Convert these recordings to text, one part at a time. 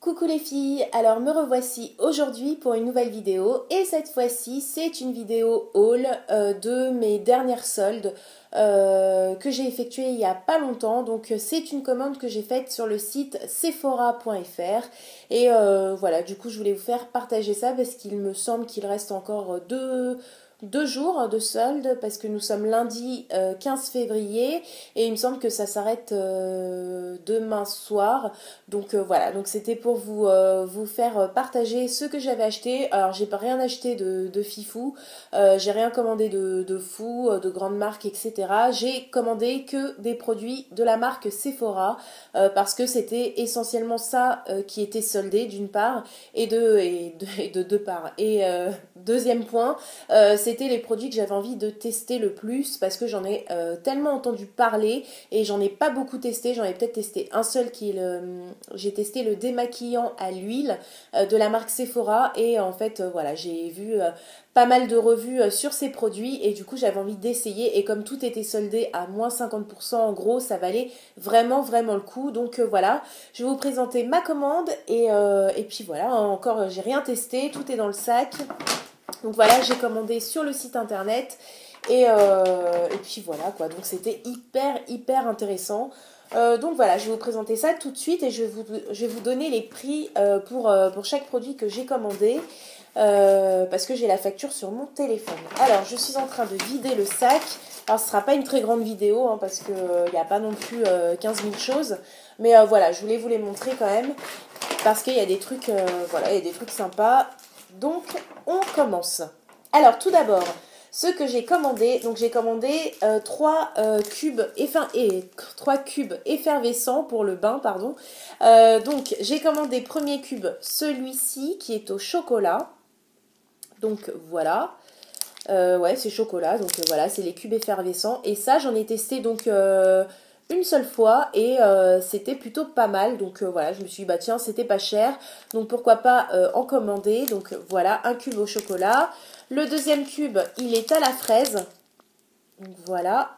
Coucou les filles, alors me revoici aujourd'hui pour une nouvelle vidéo et cette fois-ci c'est une vidéo haul de mes dernières soldes que j'ai effectuées il y a pas longtemps. Donc c'est une commande que j'ai faite sur le site sephora.fr et voilà, du coup je voulais vous faire partager ça parce qu'il me semble qu'il reste encore deux jours de solde parce que nous sommes lundi 15 février et il me semble que ça s'arrête demain soir. Donc voilà, donc c'était pour vous faire partager ce que j'avais acheté. Alors j'ai pas rien acheté de fifou, j'ai rien commandé de fou, de grandes marques, etc. J'ai commandé que des produits de la marque Sephora parce que c'était essentiellement ça qui était soldé d'une part et de deux parts. Et deuxième point, c'était les produits que j'avais envie de tester le plus parce que j'en ai tellement entendu parler et j'en ai pas beaucoup testé. J'en ai peut-être testé un seul j'ai testé le démaquillant à l'huile de la marque Sephora et en fait voilà, j'ai vu pas mal de revues sur ces produits et du coup j'avais envie d'essayer et comme tout était soldé à moins 50% en gros, ça valait vraiment le coup. Donc voilà, je vais vous présenter ma commande et puis voilà, encore j'ai rien testé, tout est dans le sac. Donc voilà, j'ai commandé sur le site internet et puis voilà quoi, donc c'était hyper intéressant. Donc voilà, je vais vous présenter ça tout de suite et je vais vous donner les prix pour chaque produit que j'ai commandé parce que j'ai la facture sur mon téléphone. Alors je suis en train de vider le sac. Alors ce ne sera pas une très grande vidéo hein, parce qu'il n'y a pas non plus 15 000 choses. Mais voilà, je voulais vous les montrer quand même parce qu'il y a des trucs, voilà, il y a des trucs sympas. Donc on commence. Alors tout d'abord, ce que j'ai commandé, donc j'ai commandé 3 cubes effervescents pour le bain, pardon. Donc j'ai commandé premier cube, celui-ci qui est au chocolat. Donc voilà. Ouais, c'est chocolat, donc voilà, c'est les cubes effervescents. Et ça, j'en ai testé donc une seule fois et c'était plutôt pas mal. Donc voilà, je me suis dit, bah tiens, c'était pas cher, donc pourquoi pas en commander. Donc voilà, un cube au chocolat. Le deuxième cube, il est à la fraise. Donc voilà.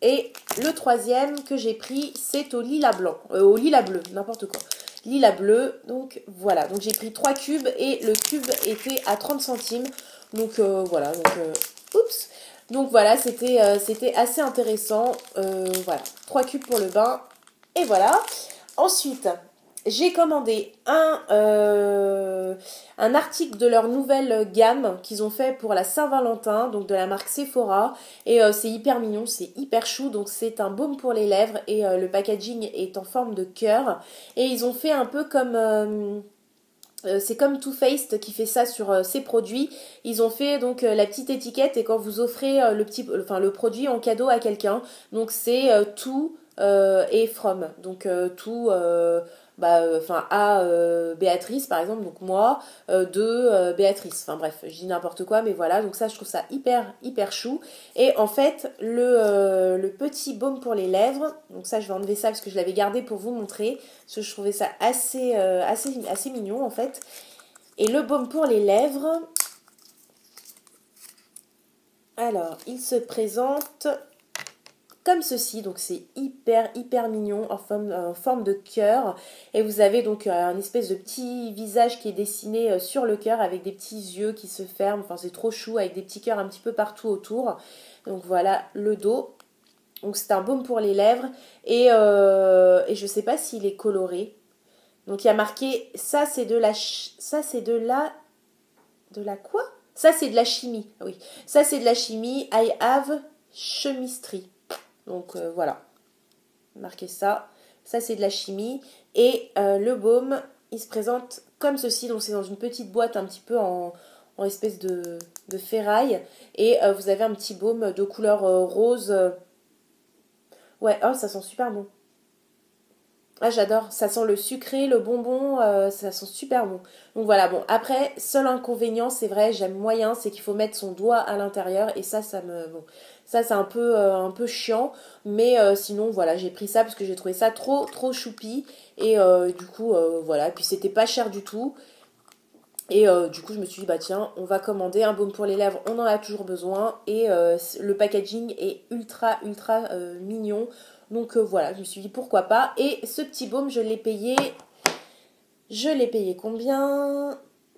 Et le troisième que j'ai pris, c'est au lilas blanc, au lilas bleu, n'importe quoi. Lilas bleu, donc voilà. Donc j'ai pris 3 cubes et le cube était à 30 centimes. Donc voilà, donc oups. Donc voilà, c'était assez intéressant. Voilà, 3 cubes pour le bain. Et voilà. Ensuite, j'ai commandé un article de leur nouvelle gamme qu'ils ont fait pour la Saint-Valentin, donc de la marque Sephora. Et c'est hyper mignon, c'est hyper chou. Donc c'est un baume pour les lèvres et le packaging est en forme de cœur. Et ils ont fait un peu comme... c'est comme Too Faced qui fait ça sur ses produits. Ils ont fait donc la petite étiquette et quand vous offrez le produit en cadeau à quelqu'un, donc c'est To et From. Donc To à Béatrice par exemple, donc moi de Béatrice. Enfin bref, je dis n'importe quoi, mais voilà. Donc ça, je trouve ça hyper chou. Et en fait, le petit baume pour les lèvres, donc ça, je vais enlever ça parce que je l'avais gardé pour vous montrer, parce que je trouvais ça assez mignon en fait. Et le baume pour les lèvres, alors, il se présente comme ceci, donc c'est hyper mignon en forme de cœur et vous avez donc un espèce de petit visage qui est dessiné sur le cœur avec des petits yeux qui se ferment, enfin c'est trop chou avec des petits cœurs un petit peu partout autour. Donc voilà le dos, donc c'est un baume pour les lèvres et je sais pas s'il est coloré. Donc il y a marqué ça c'est de la quoi? Ça c'est de la chimie, oui, ça c'est de la chimie, I have chemistry. Donc voilà, marquez ça. Ça c'est de la chimie. Et le baume, il se présente comme ceci. Donc c'est dans une petite boîte un petit peu en espèce de ferraille. Et vous avez un petit baume de couleur rose. Ouais, oh ça sent super bon. Ah j'adore, ça sent le sucré, le bonbon, ça sent super bon. Donc voilà, bon, après, seul inconvénient, c'est vrai, j'aime moyen, c'est qu'il faut mettre son doigt à l'intérieur et bon, ça c'est un peu chiant, mais sinon voilà, j'ai pris ça parce que j'ai trouvé ça trop choupi et du coup voilà, puis c'était pas cher du tout. Et du coup, je me suis dit, bah tiens, on va commander un baume pour les lèvres, on en a toujours besoin. Et le packaging est ultra mignon. Donc voilà, je me suis dit, pourquoi pas. Et ce petit baume, je l'ai payé Je l'ai payé combien?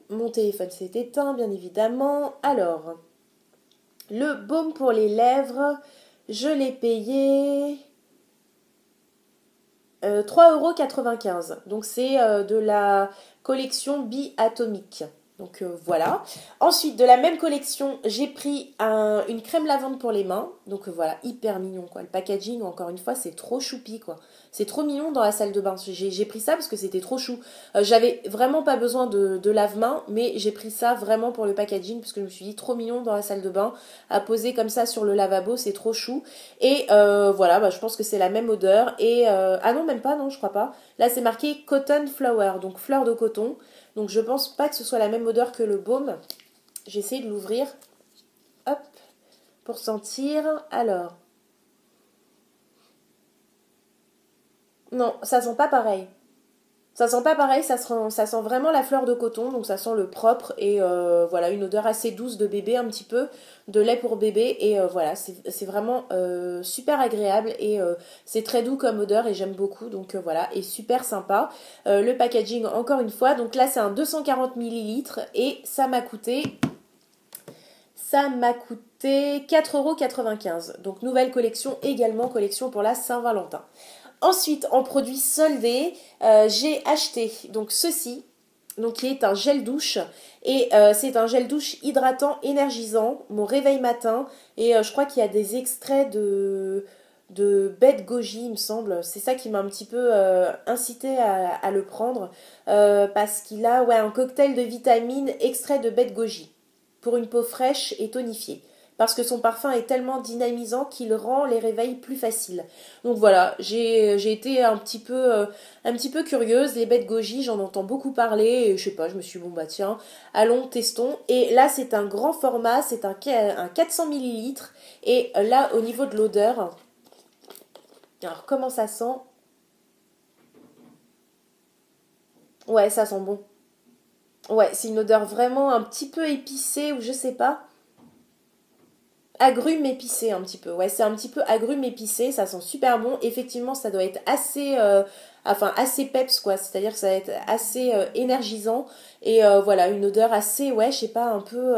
Mon téléphone s'est éteint, bien évidemment. Alors, le baume pour les lèvres, je l'ai payé 3,95 €. Donc c'est de la collection Bi-Atomique. Donc voilà. Ensuite, de la même collection, j'ai pris une crème lavande pour les mains. Donc voilà, hyper mignon quoi. Le packaging, encore une fois, c'est trop choupi quoi. C'est trop mignon dans la salle de bain. J'ai pris ça parce que c'était trop chou. J'avais vraiment pas besoin de lave-main, mais j'ai pris ça vraiment pour le packaging parce que je me suis dit trop mignon dans la salle de bain. À poser comme ça sur le lavabo, c'est trop chou. Et voilà, bah, je pense que c'est la même odeur. Et ah non, même pas, non, je crois pas. Là, c'est marqué Cotton Flower, donc fleur de coton. Donc je pense pas que ce soit la même odeur que le baume. J'essaie de l'ouvrir. Hop, pour sentir. Alors. Non, ça sent pas pareil. Ça sent pas pareil, ça sent vraiment la fleur de coton, donc ça sent le propre et voilà, une odeur assez douce de bébé un petit peu, de lait pour bébé et voilà, c'est vraiment super agréable et c'est très doux comme odeur et j'aime beaucoup, donc voilà, et super sympa. Le packaging encore une fois, donc là c'est un 240 millilitres et ça m'a coûté 4,95 €. Donc nouvelle collection également, collection pour la Saint-Valentin. Ensuite, en produit soldé, j'ai acheté donc ceci, donc qui est un gel douche. Et c'est un gel douche hydratant, énergisant, mon réveil matin. Et je crois qu'il y a des extraits de baie de goji, il me semble. C'est ça qui m'a un petit peu incité à le prendre. Parce qu'il a ouais, un cocktail de vitamines extrait de baie de goji. Pour une peau fraîche et tonifiée. Parce que son parfum est tellement dynamisant qu'il rend les réveils plus faciles. Donc voilà, j'ai été un petit peu curieuse. Les baies de goji, j'en entends beaucoup parler. Et je sais pas, je me suis dit, bon bah tiens, allons, testons. Et là, c'est un grand format, c'est un 400 millilitres. Et là, au niveau de l'odeur, alors comment ça sent? Ouais, ça sent bon. Ouais, c'est une odeur vraiment un petit peu épicée ou je sais pas. Agrumes épicé un petit peu. Ouais, c'est un petit peu agrumes épicé, ça sent super bon. Effectivement, ça doit être assez enfin assez peps quoi, c'est-à-dire que ça va être assez énergisant et voilà, une odeur assez ouais, je sais pas, un peu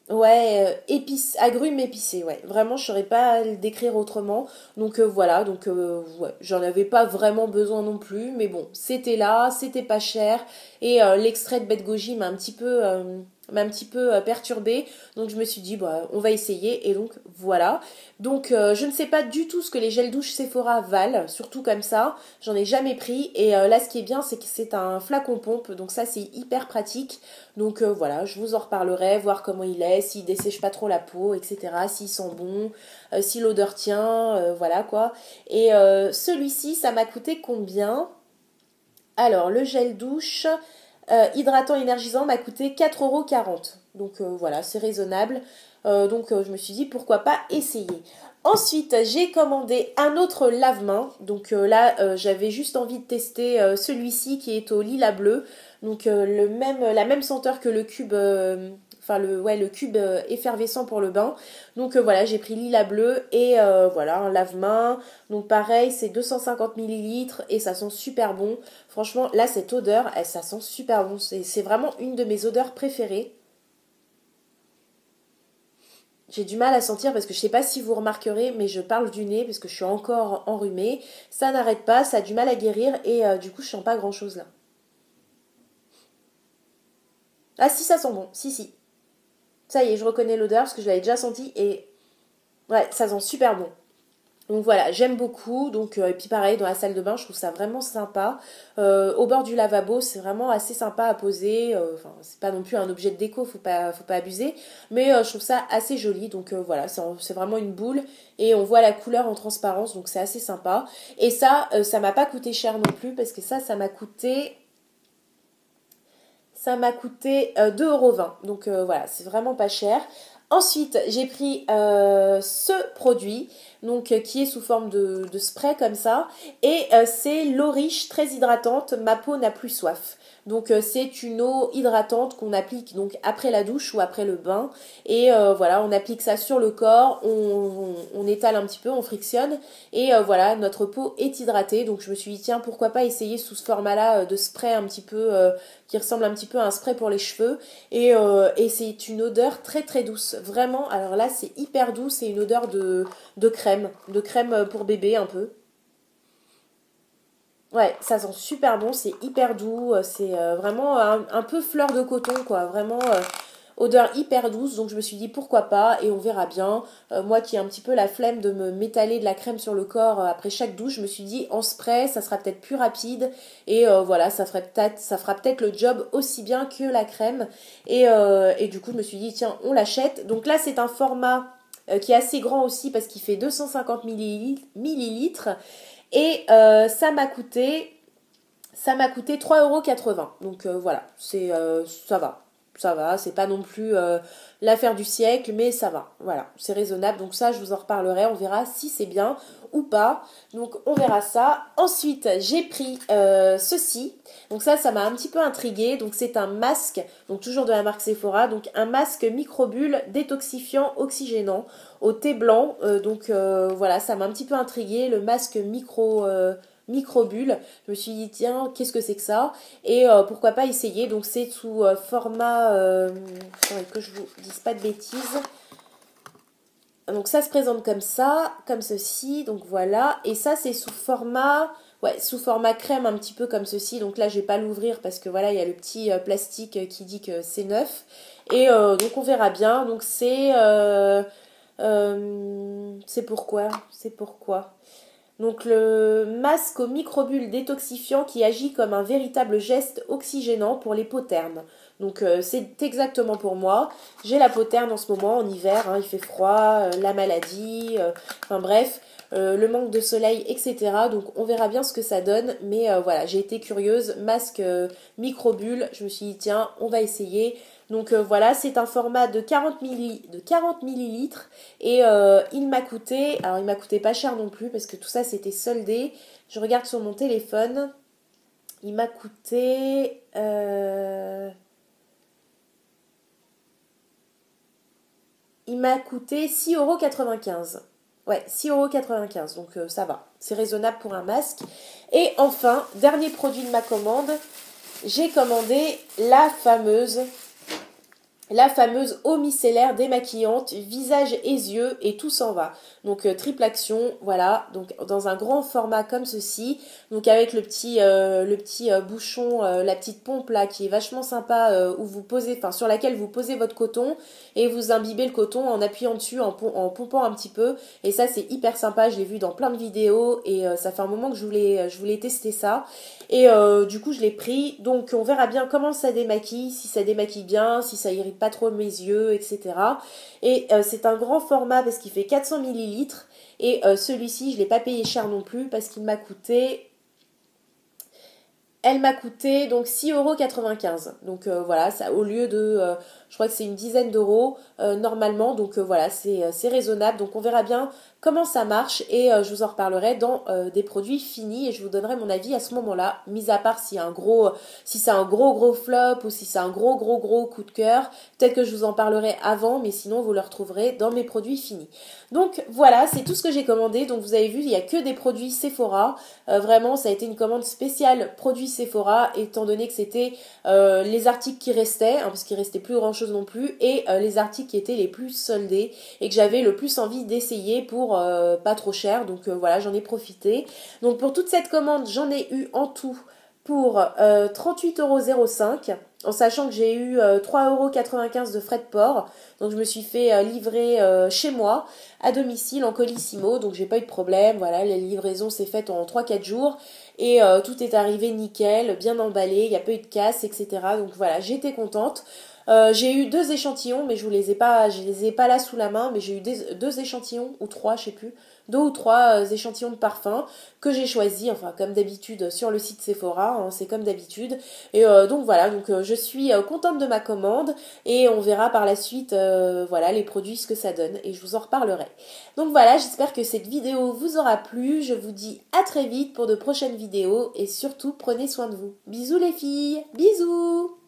ouais, agrumes épicés, ouais. Vraiment, je saurais pas à le décrire autrement. Donc voilà, donc ouais, j'en avais pas vraiment besoin non plus, mais bon, c'était là, c'était pas cher et l'extrait de baie de goji m'a un petit peu perturbée. Donc je me suis dit bah on va essayer et donc voilà. Donc je ne sais pas du tout ce que les gels douche Sephora valent, surtout comme ça. J'en ai jamais pris et là ce qui est bien c'est que c'est un flacon pompe, donc ça c'est hyper pratique. Donc voilà, je vous en reparlerai, voir comment il est, s'il dessèche pas trop la peau, etc. S'il sent bon, si l'odeur tient, voilà quoi. Et celui-ci, ça m'a coûté combien? Alors, le gel douche hydratant énergisant m'a coûté 4,40 €. Donc voilà, c'est raisonnable. Donc je me suis dit pourquoi pas essayer. Ensuite, j'ai commandé un autre lave-main. Donc là, j'avais juste envie de tester celui-ci qui est au lilas bleu. Donc la même senteur que le cube, enfin le cube effervescent pour le bain. Donc voilà, j'ai pris lilas bleu et voilà un lave-main. Donc pareil, c'est 250 millilitres et ça sent super bon. Franchement, là cette odeur, ça sent super bon. C'est vraiment une de mes odeurs préférées. J'ai du mal à sentir parce que je sais pas si vous remarquerez, mais je parle du nez parce que je suis encore enrhumée. Ça n'arrête pas, ça a du mal à guérir et du coup je sens pas grand chose là. Ah si, ça sent bon, si si. Ça y est, je reconnais l'odeur parce que je l'avais déjà senti et ouais, ça sent super bon. Donc voilà, j'aime beaucoup. Donc, et puis pareil, dans la salle de bain, je trouve ça vraiment sympa. Au bord du lavabo, c'est vraiment assez sympa à poser. Enfin, c'est pas non plus un objet de déco, faut pas abuser. Mais je trouve ça assez joli. Donc voilà, c'est vraiment une boule. Et on voit la couleur en transparence, donc c'est assez sympa. Et ça m'a pas coûté cher non plus, parce que ça m'a coûté 2,20 €. Donc voilà, c'est vraiment pas cher. Ensuite, j'ai pris ce produit. donc qui est sous forme de spray comme ça. Et c'est l'eau riche, très hydratante, ma peau n'a plus soif. Donc c'est une eau hydratante qu'on applique donc après la douche ou après le bain. Et voilà, on applique ça sur le corps, on étale un petit peu, on frictionne. Et voilà, notre peau est hydratée. Donc je me suis dit, tiens, pourquoi pas essayer sous ce format-là de spray un petit peu, qui ressemble un petit peu à un spray pour les cheveux. Et c'est une odeur très très douce. Vraiment, alors là c'est hyper doux, c'est une odeur de crème pour bébé un peu. Ouais, ça sent super bon, c'est hyper doux, c'est vraiment un peu fleur de coton, quoi. Vraiment odeur hyper douce, donc je me suis dit pourquoi pas, et on verra bien. Moi qui ai un petit peu la flemme de me m'étaler de la crème sur le corps après chaque douche, je me suis dit en spray, ça sera peut-être plus rapide, et voilà, ça fera peut-être le job aussi bien que la crème. Et du coup, je me suis dit, tiens, on l'achète. Donc là, c'est un format qui est assez grand aussi parce qu'il fait 250 millilitres. Et ça m'a coûté 3,80 €. Donc voilà, ça va, c'est pas non plus l'affaire du siècle, mais ça va, voilà, c'est raisonnable. Donc ça, je vous en reparlerai, on verra si c'est bien ou pas. Donc on verra ça. Ensuite, j'ai pris ceci. Donc ça m'a un petit peu intriguée. Donc c'est un masque, donc toujours de la marque Sephora, donc un masque microbulle détoxifiant oxygénant au thé blanc. Voilà, ça m'a un petit peu intriguée, le masque microbulle. Je me suis dit, tiens, qu'est-ce que c'est que ça? Et pourquoi pas essayer. Donc c'est sous format, faudrait que je vous dise pas de bêtises. Donc ça se présente comme ça, comme ceci, donc voilà. Et ça c'est sous format crème un petit peu comme ceci. Donc là je vais pas l'ouvrir parce que voilà, il y a le petit plastique qui dit que c'est neuf. Et donc on verra bien. Donc c'est pourquoi. Donc le masque aux microbules détoxifiant qui agit comme un véritable geste oxygénant pour les peaux ternes. Donc c'est exactement pour moi. J'ai la peau terne en ce moment, en hiver, hein, il fait froid, la maladie, enfin bref, le manque de soleil, etc. Donc on verra bien ce que ça donne. Mais voilà, j'ai été curieuse. Masque microbulle, je me suis dit tiens, on va essayer. Donc voilà, c'est un format de 40 millilitres et il m'a coûté pas cher non plus parce que tout ça c'était soldé. Je regarde sur mon téléphone, il m'a coûté 6,95 €. Ouais, 6,95 €, donc ça va. C'est raisonnable pour un masque. Et enfin, dernier produit de ma commande, j'ai commandé la fameuse eau micellaire démaquillante, visage et yeux et tout s'en va. Donc triple action, voilà, donc dans un grand format comme ceci, donc avec le petit bouchon, la petite pompe là qui est vachement sympa où vous posez, enfin sur laquelle vous posez votre coton et vous imbibez le coton en appuyant dessus, en pompant un petit peu. Et ça c'est hyper sympa, je l'ai vu dans plein de vidéos et ça fait un moment que je voulais tester ça. Et du coup je l'ai pris, donc on verra bien comment ça démaquille, si ça démaquille bien, si ça irrite pas trop mes yeux, etc. Et c'est un grand format parce qu'il fait 400 millilitres. Et celui-ci, je ne l'ai pas payé cher non plus parce qu'il m'a coûté... Elle m'a coûté donc 6,95 €. Donc voilà, ça, au lieu de... je crois que c'est une dizaine d'euros normalement. Donc voilà, c'est raisonnable. Donc on verra bien comment ça marche et je vous en reparlerai dans des produits finis et je vous donnerai mon avis à ce moment-là, mis à part si c'est un gros flop ou si c'est un gros coup de cœur. Peut-être que je vous en parlerai avant, mais sinon vous le retrouverez dans mes produits finis. Donc voilà, c'est tout ce que j'ai commandé. Donc vous avez vu, il n'y a que des produits Sephora. Vraiment, ça a été une commande spéciale produits Sephora, étant donné que c'était les articles qui restaient, hein, parce qu'il restait plus grand chose non plus, et les articles qui étaient les plus soldés et que j'avais le plus envie d'essayer pour pas trop cher. Donc voilà, j'en ai profité. Donc pour toute cette commande, j'en ai eu en tout pour 38,05 €, en sachant que j'ai eu 3,95 € de frais de port. Donc je me suis fait livrer chez moi, à domicile, en colissimo. Donc j'ai pas eu de problème. Voilà, la livraison s'est faite en 3-4 jours. Et tout est arrivé nickel, bien emballé, il n'y a pas eu de casse, etc. Donc voilà, j'étais contente. J'ai eu 2 échantillons, mais je les ai pas là sous la main, mais j'ai eu 2 échantillons, ou 3, je sais plus, 2 ou 3 échantillons de parfum que j'ai choisi, enfin comme d'habitude sur le site Sephora, hein, c'est comme d'habitude. Et donc voilà, donc je suis contente de ma commande et on verra par la suite voilà les produits ce que ça donne et je vous en reparlerai. Donc voilà, j'espère que cette vidéo vous aura plu. Je vous dis à très vite pour de prochaines vidéos et surtout prenez soin de vous. Bisous les filles, bisous.